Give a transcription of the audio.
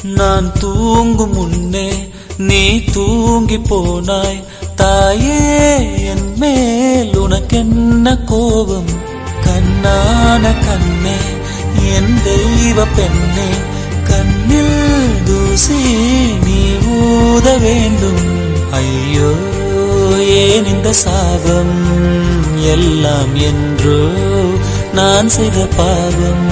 நான் தூங்கும் முன்னே நீ தூங்கி போனாய் தாயே, என் மேல் உனக்கென்ன கோபம்? கண்ணான கண்ணே, என் தெய்வ பெண்ணே, கண்ணில் தூசி நீ ஊத வேண்டும். ஐயோ ஏன் இந்த சாபம்? எல்லாம் என்றோ நான் செய்த பாவம்.